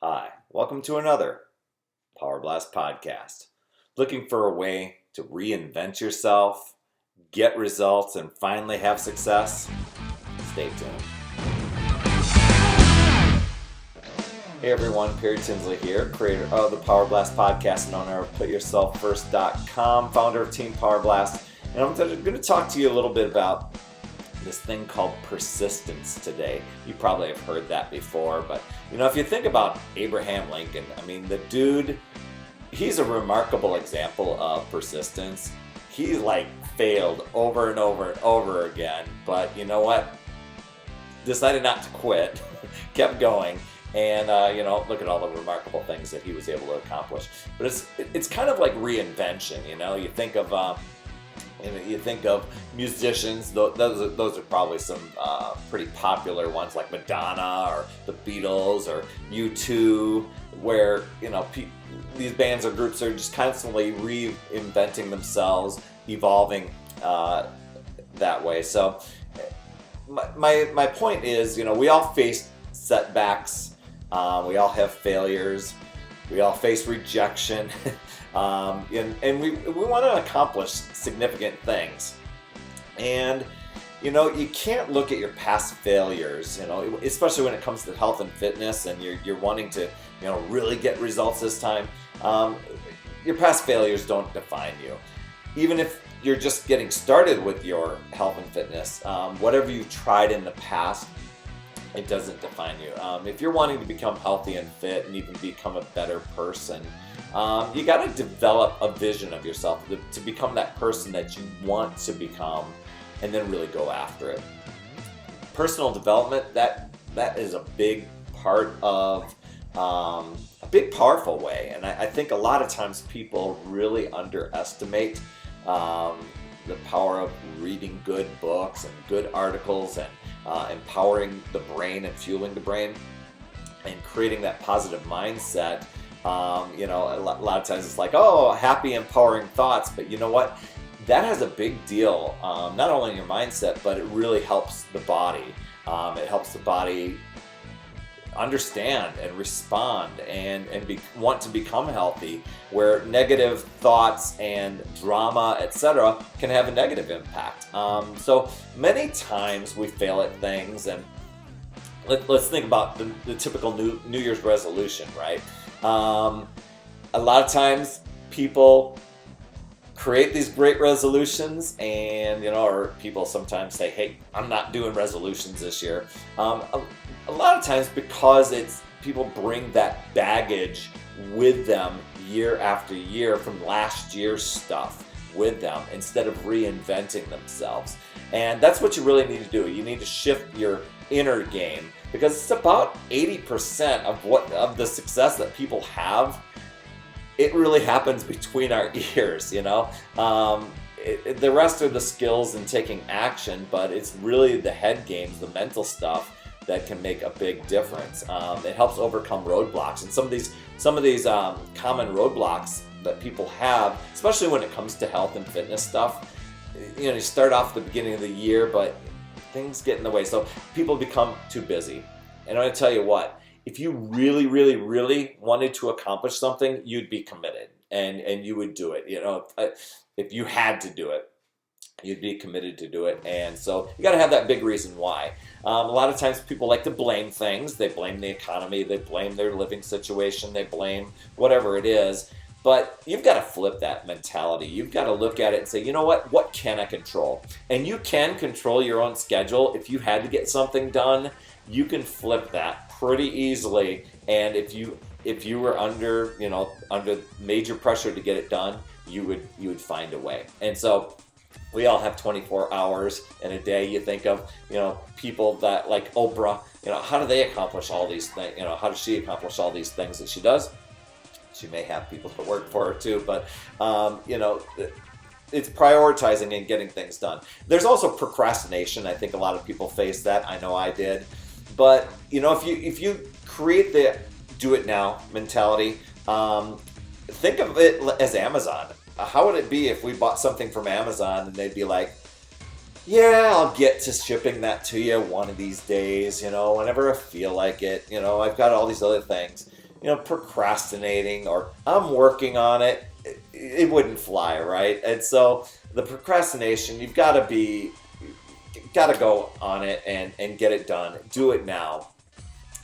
Hi, welcome to another Power Blast podcast. Looking for a way to reinvent yourself, get results, and finally have success? Stay tuned. Hey everyone, Tinsley here, creator of the Power Blast podcast and owner of PutYourselfFirst.com, founder of Team Power Blast. And I'm going to talk to you a little bit about this thing called persistence today. You probably have heard that before, but if you think about Abraham Lincoln, the dude, he's a remarkable example of persistence. He failed over and over and over again, but you know what? Decided not to quit, kept going, and look at all the remarkable things that he was able to accomplish. But it's kind of like reinvention. You think of musicians; those are probably some pretty popular ones, like Madonna or the Beatles or U2, where these bands or groups are just constantly reinventing themselves, evolving that way. So my point is, we all face setbacks, we all have failures, we all face rejection. And we want to accomplish significant things. And, you can't look at your past failures, especially when it comes to health and fitness and you're wanting to, really get results this time. Your past failures don't define you. Even if you're just getting started with your health and fitness, whatever you've tried in the past, it doesn't define you. If you're wanting to become healthy and fit and even become a better person, you got to develop a vision of yourself to become that person that you want to become, and then really go after it. Personal development, that is a big part of a big powerful way, and I think a lot of times people really underestimate the power of reading good books and good articles and empowering the brain and fueling the brain and creating that positive mindset. A lot of times it's like, happy, empowering thoughts, but you know what? That has a big deal, not only in your mindset, but it really helps the body. It helps the body understand and respond and want to become healthy, where negative thoughts and drama, etc., can have a negative impact. So many times we fail at things, and let's think about the typical New Year's resolution, right? A lot of times people create these great resolutions and, or people sometimes say, hey, I'm not doing resolutions this year. A lot of times because people bring that baggage with them year after year from last year's stuff with them instead of reinventing themselves. And that's what you really need to do. You need to shift your inner game, because it's about 80% of the success that people have. It really happens between our ears, the rest are the skills and taking action, but it's really the head games, the mental stuff, that can make a big difference. It helps overcome roadblocks, and some of these common roadblocks that people have, especially when it comes to health and fitness stuff. You start off at the beginning of the year, but things get in the way, so people become too busy. And I'm going to tell you what, if you really, really, really wanted to accomplish something, you'd be committed and you would do it. If you had to do it, you'd be committed to do it. And so you got to have that big reason why. A lot of times people like to blame things. They blame the economy, they blame their living situation, they blame whatever it is. But you've got to flip that mentality. You've got to look at it and say, you know what can I control? And you can control your own schedule. If you had to get something done, you can flip that pretty easily. And if you were under major pressure to get it done, you would find a way. And so we all have 24 hours in a day. You think of, people that like Oprah, how do they accomplish all these things? How does she accomplish all these things that she does? She may have people that work for her too, but it's prioritizing and getting things done. There's also procrastination. I think a lot of people face that. I know I did. But if you create the do it now mentality, think of it as Amazon. How would it be if we bought something from Amazon and they'd be like, yeah, I'll get to shipping that to you one of these days, whenever I feel like it. I've got all these other things. procrastinating or I'm working on it, it wouldn't fly, right? And so the procrastination, you've got to go on it and get it done. Do it now.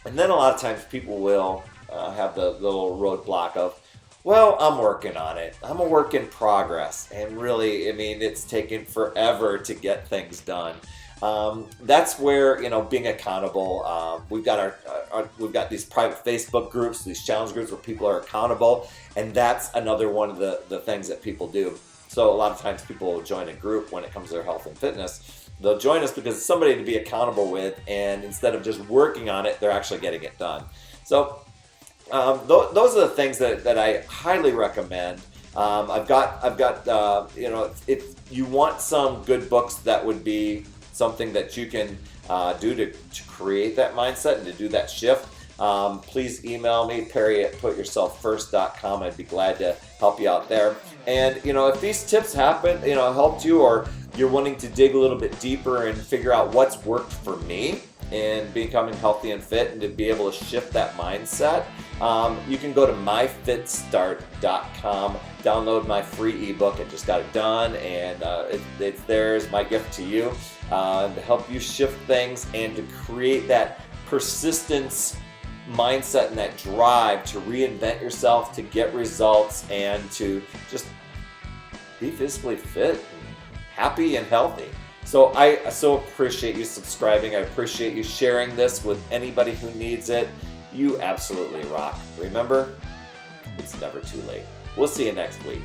And then a lot of times people will have the little roadblock of, well, I'm working on it. I'm a work in progress. And really, it's taken forever to get things done. That's where, being accountable, we've got we've got these private Facebook groups, these challenge groups where people are accountable. And that's another one of the things that people do. So a lot of times people will join a group when it comes to their health and fitness. They'll join us because it's somebody to be accountable with, and instead of just working on it, they're actually getting it done. So those are the things that I highly recommend. I've got if you want some good books, that would be something that you can do to create that mindset and to do that shift. Please email me, Perry@putyourselffirst.com. I'd be glad to help you out there. And if these tips helped you, or you're wanting to dig a little bit deeper and figure out what's worked for me in becoming healthy and fit and to be able to shift that mindset, you can go to myfitstart.com, download my free ebook. I just got it done, and it's there as my gift to you to help you shift things and to create that persistence mindset and that drive to reinvent yourself, to get results, and to just be physically fit and happy and healthy. So I so appreciate you subscribing. I appreciate you sharing this with anybody who needs it. You absolutely rock. Remember, it's never too late. We'll see you next week.